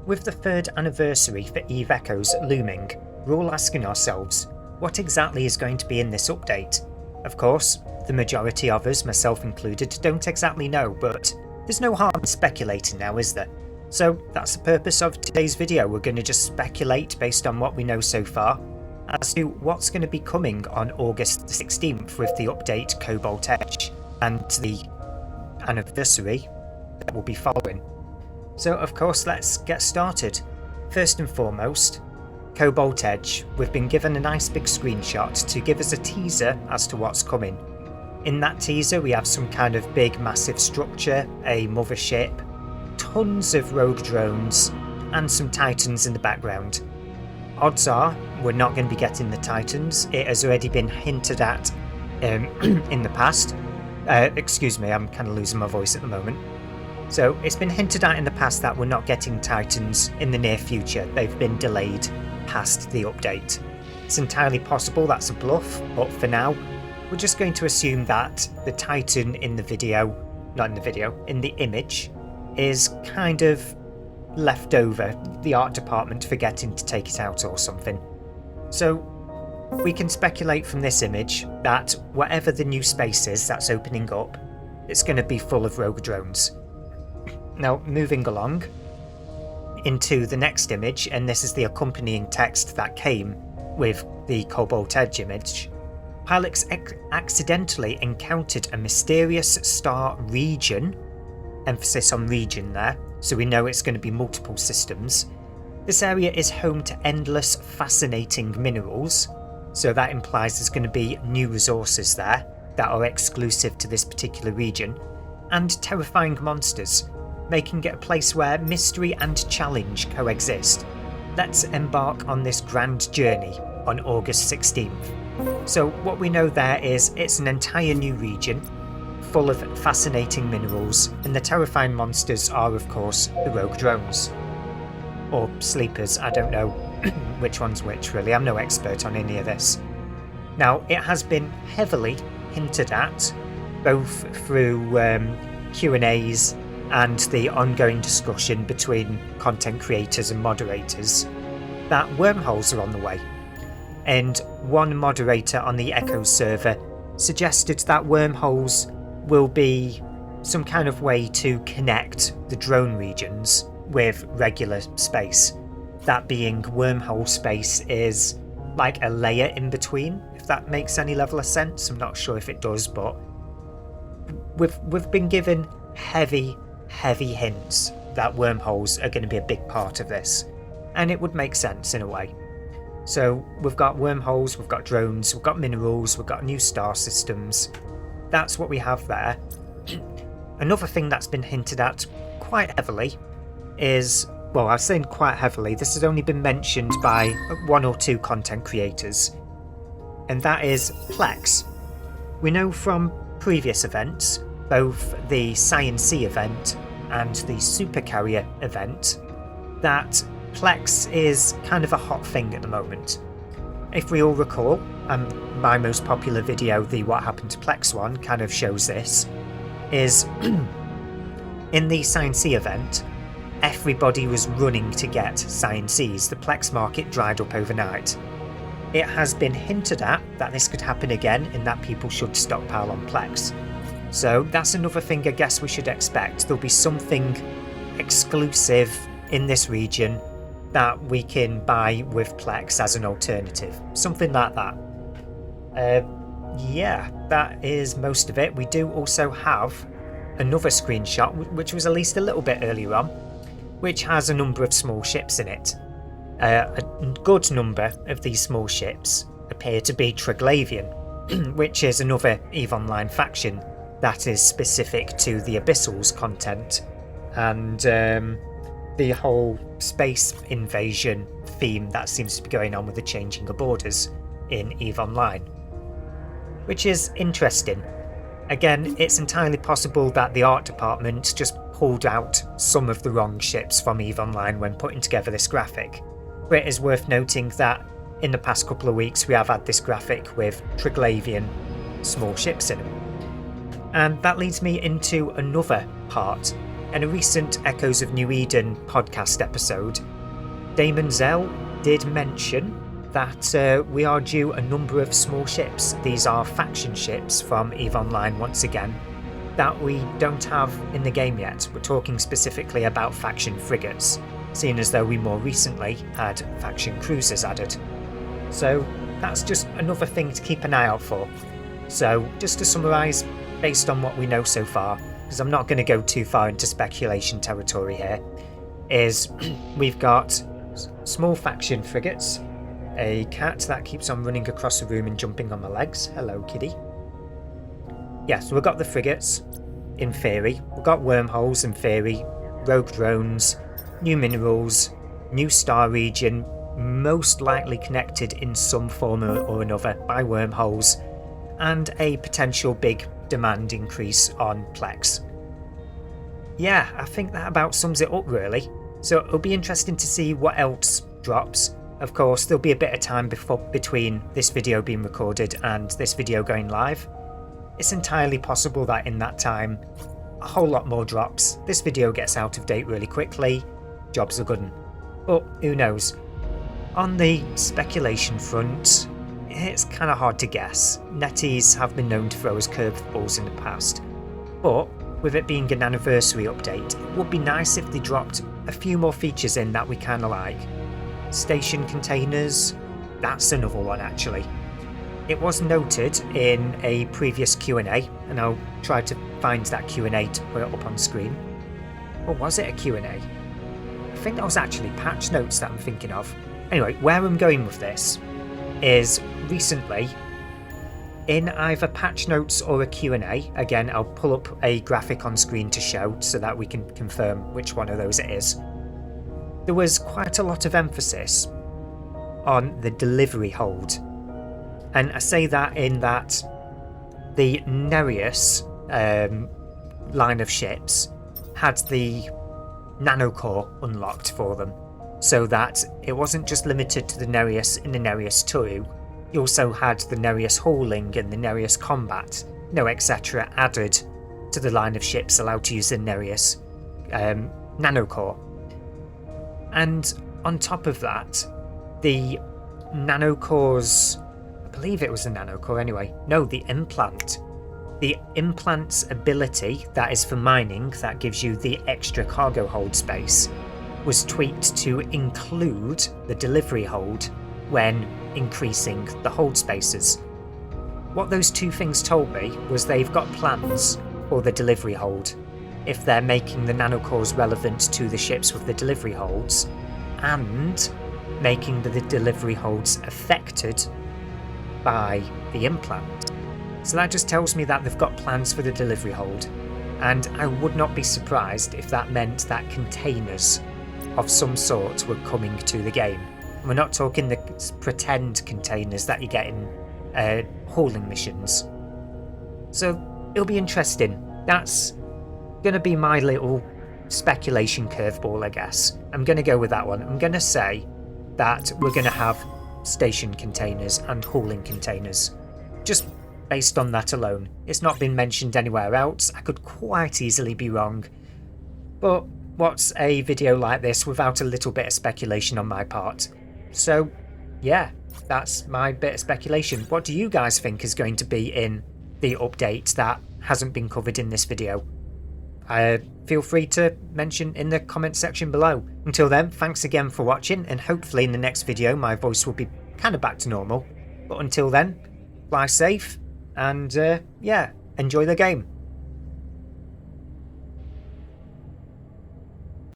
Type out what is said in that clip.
with the 3rd anniversary for EVE Echoes looming, we're all asking ourselves, what exactly is going to be in this update? Of course, the majority of us, myself included, don't exactly know, but there's no harm in speculating now, is there? So that's the purpose of today's video. We're going to just speculate based on what we know so far as to what's going to be coming on August the 16th with the update Cobalt Edge and the anniversary that will be following. So of course, let's get started. First and foremost, Cobalt Edge. We've been given a nice big screenshot to give us a teaser as to what's coming. In that teaser we have some kind of big massive structure, a mothership, tons of rogue drones and some titans in the background. Odds are we're not going to be getting the titans. It has already been hinted at in the past. Excuse me, I'm kind of losing my voice at the moment. So it's been hinted at in the past that we're not getting titans in the near future. They've been delayed past the update. It's entirely possible that's a bluff, but for now we're just going to assume that the titan in the video, not in the video, in the image, is kind of left over, the art department forgetting to take it out or something. So we can speculate from this image that whatever the new space is that's opening up, it's going to be full of rogue drones. Now, moving along into the next image, and this is the accompanying text that came with the Cobalt Edge image. Pilots accidentally encountered a mysterious star region, emphasis on region there, so we know it's going to be multiple systems. This area is home to endless fascinating minerals, so that implies there's going to be new resources there that are exclusive to this particular region, and terrifying monsters, making it a place where mystery and challenge coexist. Let's embark on this grand journey on August 16th. So what we know there is it's an entire new region full of fascinating minerals, and the terrifying monsters are of course the rogue drones. Or sleepers, I don't know which one's which really, I'm no expert on any of this. Now it has been heavily hinted at, both through Q&As and the ongoing discussion between content creators and moderators, that wormholes are on the way. And one moderator on the Echoes server suggested that wormholes will be some kind of way to connect the drone regions with regular space. That being, wormhole space is like a layer in between, if that makes any level of sense. I'm not sure if it does, but we've been given heavy hints that wormholes are going to be a big part of this, and it would make sense in a way. So we've got wormholes, we've got drones, we've got minerals, we've got new star systems. That's what we have there. Another thing that's been hinted at quite heavily is, well, I was saying quite heavily, this has only been mentioned by 1 or 2 content creators, and that is Plex. We know from previous events, both the Science-y event and the Supercarrier event, that Plex is kind of a hot thing at the moment. If we all recall, my most popular video, the What Happened to Plex one, kind of shows this, is in the Science-y event, everybody was running to get Science-ys. The Plex market dried up overnight. It has been hinted at that this could happen again, and that people should stockpile on Plex. So that's another thing I guess we should expect. There'll be something exclusive in this region that we can buy with Plex as an alternative. Something like that. Yeah, that is most of it. We do also have another screenshot, which was released a little bit earlier on, which has a number of small ships in it. A good number of these small ships appear to be Triglavian, which is another EVE Online faction that is specific to the Abyssals content and the whole space invasion theme that seems to be going on with the changing of borders in EVE Online, which is interesting. Again, it's entirely possible that the art department just pulled out some of the wrong ships from EVE Online when putting together this graphic. But it is worth noting that in the past couple of weeks we have had this graphic with Triglavian small ships in them. And that leads me into another part In a recent Echoes of New Eden podcast episode, Damon Zell did mention that we are due a number of small ships. These are faction ships from EVE Online once again, that we don't have in the game yet. We're talking specifically about faction frigates, seeing as though we more recently had faction cruisers added. So that's just another thing to keep an eye out for. So just to summarise, based on what we know so far, because I'm not going to go too far into speculation territory here, is we've got small faction frigates, a cat that keeps on running across the room and jumping on my legs. Hello, kitty. Yeah, so we've got the frigates, in theory. We've got wormholes, in theory. Rogue drones, new minerals, new star region, most likely connected in some form or another by wormholes, and a potential big demand increase on Plex. Yeah, I think that about sums it up really. So it'll be interesting to see what else drops. Of course, there'll be a bit of time between this video being recorded and this video going live. It's entirely possible that in that time, a whole lot more drops. This video gets out of date really quickly, jobs are good. But who knows? On the speculation front, it's kind of hard to guess. Netties have been known to throw us curveballs in the past. But with it being an anniversary update, it would be nice if they dropped a few more features in that we kind of like. Station containers, that's another one actually. It was noted in a previous Q&A, and I'll try to find that Q&A to put it up on screen. Or was it a Q&A? I think that was actually patch notes that I'm thinking of. Anyway, where I'm going with this is recently, in either patch notes or a Q&A, again I'll pull up a graphic on screen to show so that we can confirm which one of those it is. There was quite a lot of emphasis on the delivery hold. And I say that in that the Nereus line of ships had the nanocore unlocked for them, so that it wasn't just limited to the Nereus in the Nereus Turu. You also had the Nereus hauling and the Nereus combat, etc. added to the line of ships allowed to use the Nereus nanocore. And on top of that, the nanocores, I believe it was the nanocore anyway, no, the implant. The implant's ability, that is for mining, that gives you the extra cargo hold space, was tweaked to include the delivery hold when increasing the hold spaces. What those two things told me was they've got plans for the delivery hold, if they're making the nanocores relevant to the ships with the delivery holds, and making the delivery holds affected by the implant. So that just tells me that they've got plans for the delivery hold, and I would not be surprised if that meant that containers of some sort were coming to the game. We're not talking the pretend containers that you get in hauling missions. So it'll be interesting. That's going to be my little speculation curveball, I guess. I'm going to go with that one. I'm going to say that we're going to have station containers and hauling containers. Just based on that alone. It's not been mentioned anywhere else. I could quite easily be wrong. But what's a video like this without a little bit of speculation on my part? So, yeah, that's my bit of speculation. What do you guys think is going to be in the update that hasn't been covered in this video? Feel free to mention in the comment section below. Until then, thanks again for watching, and hopefully in the next video my voice will be kind of back to normal. But until then, fly safe, and yeah, enjoy the game.